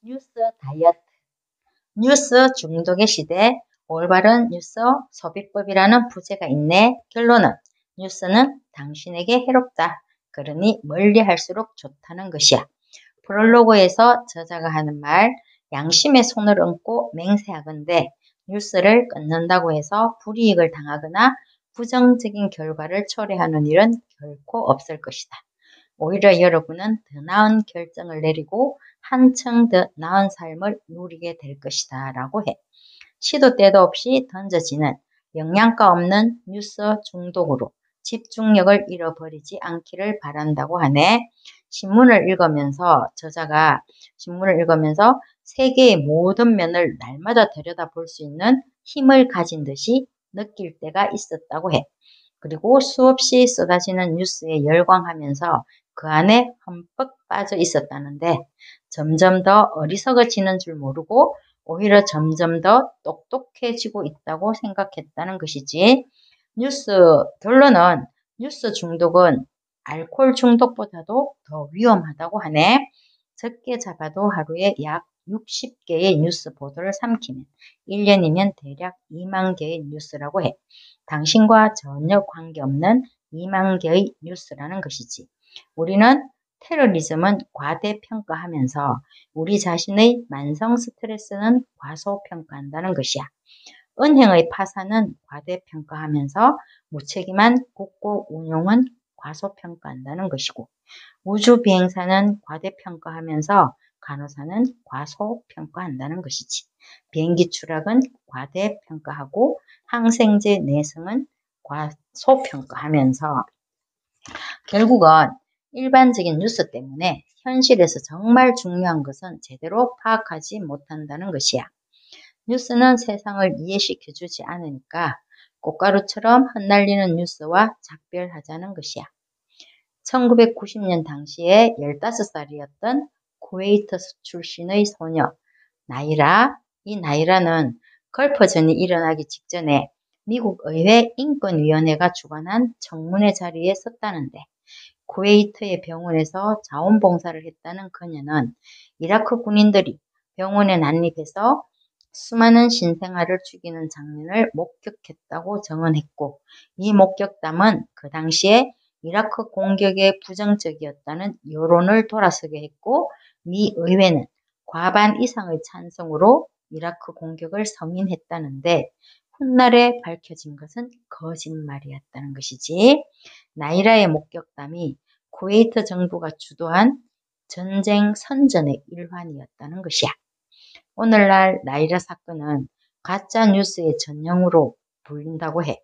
뉴스 다이어트. 뉴스 중독의 시대, 올바른 뉴스 소비법이라는 부제가 있네. 결론은 뉴스는 당신에게 해롭다. 그러니 멀리할수록 좋다는 것이야. 프롤로그에서 저자가 하는 말, 양심의 손을 얹고 맹세하건대 뉴스를 끊는다고 해서 불이익을 당하거나 부정적인 결과를 초래하는 일은 결코 없을 것이다. 오히려 여러분은 더 나은 결정을 내리고 한층 더 나은 삶을 누리게 될 것이다 라고 해. 시도 때도 없이 던져지는 영양가 없는 뉴스 중독으로 집중력을 잃어버리지 않기를 바란다고 하네. 저자가 신문을 읽으면서 세계의 모든 면을 날마다 들여다볼 수 있는 힘을 가진 듯이 느낄 때가 있었다고 해. 그리고 수없이 쏟아지는 뉴스에 열광하면서 그 안에 흠뻑 빠져 있었다는데 점점 더 어리석어지는 줄 모르고 오히려 점점 더 똑똑해지고 있다고 생각했다는 것이지. 결론은 뉴스 중독은 알코올 중독보다도 더 위험하다고 하네. 적게 잡아도 하루에 약 60개의 뉴스 보도를 삼키면 1년이면 대략 2만 개의 뉴스라고 해. 당신과 전혀 관계없는 2만 개의 뉴스라는 것이지. 우리는 테러리즘은 과대평가하면서 우리 자신의 만성 스트레스는 과소평가한다는 것이야. 은행의 파산은 과대평가하면서 무책임한 국고 운용은 과소평가한다는 것이고, 우주 비행사는 과대평가하면서 간호사는 과소평가한다는 것이지. 비행기 추락은 과대평가하고 항생제 내성은 과소평가하면서 결국은 일반적인 뉴스 때문에 현실에서 정말 중요한 것은 제대로 파악하지 못한다는 것이야. 뉴스는 세상을 이해시켜주지 않으니까 꽃가루처럼 흩날리는 뉴스와 작별하자는 것이야. 1990년 당시에 15살이었던 쿠웨이트 출신의 소녀 나이라, 이 나이라는 걸퍼전이 일어나기 직전에 미국 의회 인권위원회가 주관한 청문회 자리에 섰다는데 쿠웨이트의 병원에서 자원봉사를 했다는 그녀는 이라크 군인들이 병원에 난입해서 수많은 신생아를 죽이는 장면을 목격했다고 증언했고, 이 목격담은 그 당시에 이라크 공격에 부정적이었다는 여론을 돌아서게 했고, 미 의회는 과반 이상의 찬성으로 이라크 공격을 승인했다는데 훗날에 밝혀진 것은 거짓말이었다는 것이지. 나이라의 목격담이 쿠웨이트 정부가 주도한 전쟁 선전의 일환이었다는 것이야. 오늘날 나이라 사건은 가짜 뉴스의 전형으로 불린다고 해.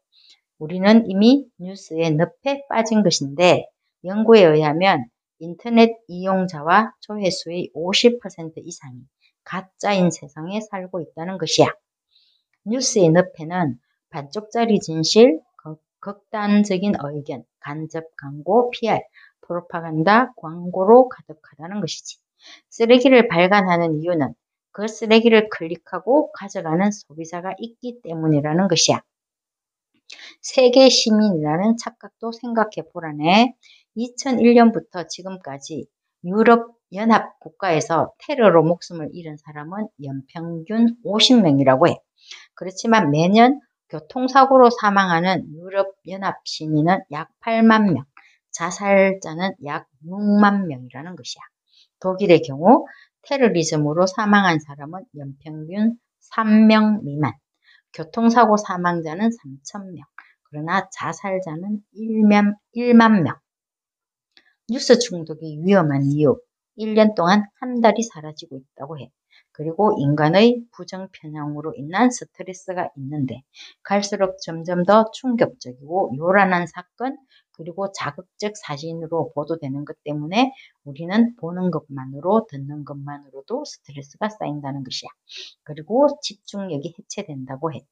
우리는 이미 뉴스의 늪에 빠진 것인데 연구에 의하면 인터넷 이용자와 조회수의 50% 이상이 가짜인 세상에 살고 있다는 것이야. 뉴스의 늪에는 반쪽짜리 진실, 극단적인 의견, 간접 광고, PR, 프로파간다, 광고로 가득하다는 것이지. 쓰레기를 발간하는 이유는 그 쓰레기를 클릭하고 가져가는 소비자가 있기 때문이라는 것이야. 세계 시민이라는 착각도 생각해 보라네. 2001년부터 지금까지 유럽 연합 국가에서 테러로 목숨을 잃은 사람은 연평균 50명이라고 해. 그렇지만 매년 교통사고로 사망하는 유럽 연합 시민은 약 8만 명, 자살자는 약 6만 명이라는 것이야. 독일의 경우 테러리즘으로 사망한 사람은 연평균 3명 미만, 교통사고 사망자는 3,000명, 그러나 자살자는 1만 명. 뉴스 중독이 위험한 이유, 1년 동안 한 달이 사라지고 있다고 해. 그리고 인간의 부정편향으로 인한 스트레스가 있는데 갈수록 점점 더 충격적이고 요란한 사건 그리고 자극적 사진으로 보도되는 것 때문에 우리는 보는 것만으로 듣는 것만으로도 스트레스가 쌓인다는 것이야. 그리고 집중력이 해체된다고 해.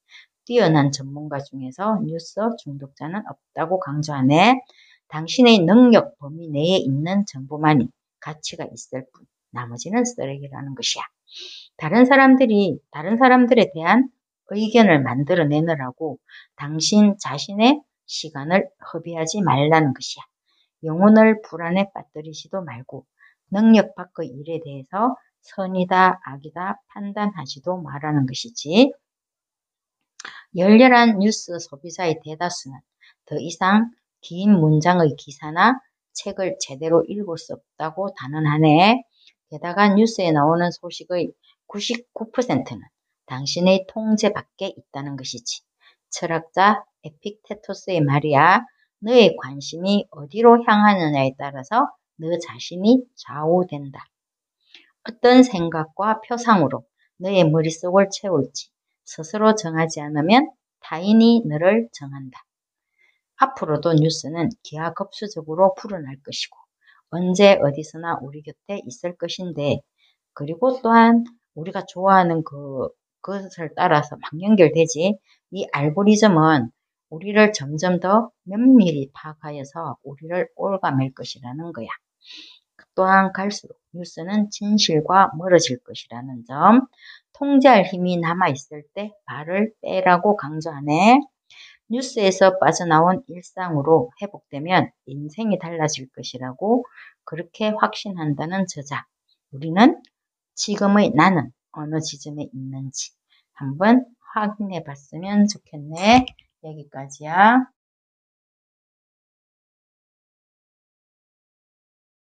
뛰어난 전문가 중에서 뉴스 중독자는 없다고 강조하네. 당신의 능력 범위 내에 있는 정보만이 가치가 있을 뿐 나머지는 쓰레기라는 것이야. 다른 사람들에 대한 의견을 만들어내느라고 당신 자신의 시간을 허비하지 말라는 것이야. 영혼을 불안에 빠뜨리지도 말고 능력 밖의 일에 대해서 선이다, 악이다 판단하지도 말하는 것이지. 열렬한 뉴스 소비자의 대다수는 더 이상 긴 문장의 기사나 책을 제대로 읽을 수 없다고 단언하네. 게다가 뉴스에 나오는 소식의 99%는 당신의 통제 밖에 있다는 것이지. 철학자 에픽테토스의 말이야. 너의 관심이 어디로 향하느냐에 따라서 너 자신이 좌우된다. 어떤 생각과 표상으로 너의 머릿속을 채울지 스스로 정하지 않으면 타인이 너를 정한다. 앞으로도 뉴스는 기하급수적으로 불어날 것이고 언제 어디서나 우리 곁에 있을 것인데, 그리고 또한 우리가 좋아하는 그것을 따라서 막 연결되지. 이 알고리즘은 우리를 점점 더 면밀히 파악하여서 우리를 올가맬 것이라는 거야. 또한 갈수록 뉴스는 진실과 멀어질 것이라는 점, 통제할 힘이 남아있을 때 발을 빼라고 강조하네. 뉴스에서 빠져나온 일상으로 회복되면 인생이 달라질 것이라고 그렇게 확신한다는 저자. 우리는 지금의 나는 어느 지점에 있는지 한번 확인해 봤으면 좋겠네. 여기까지야.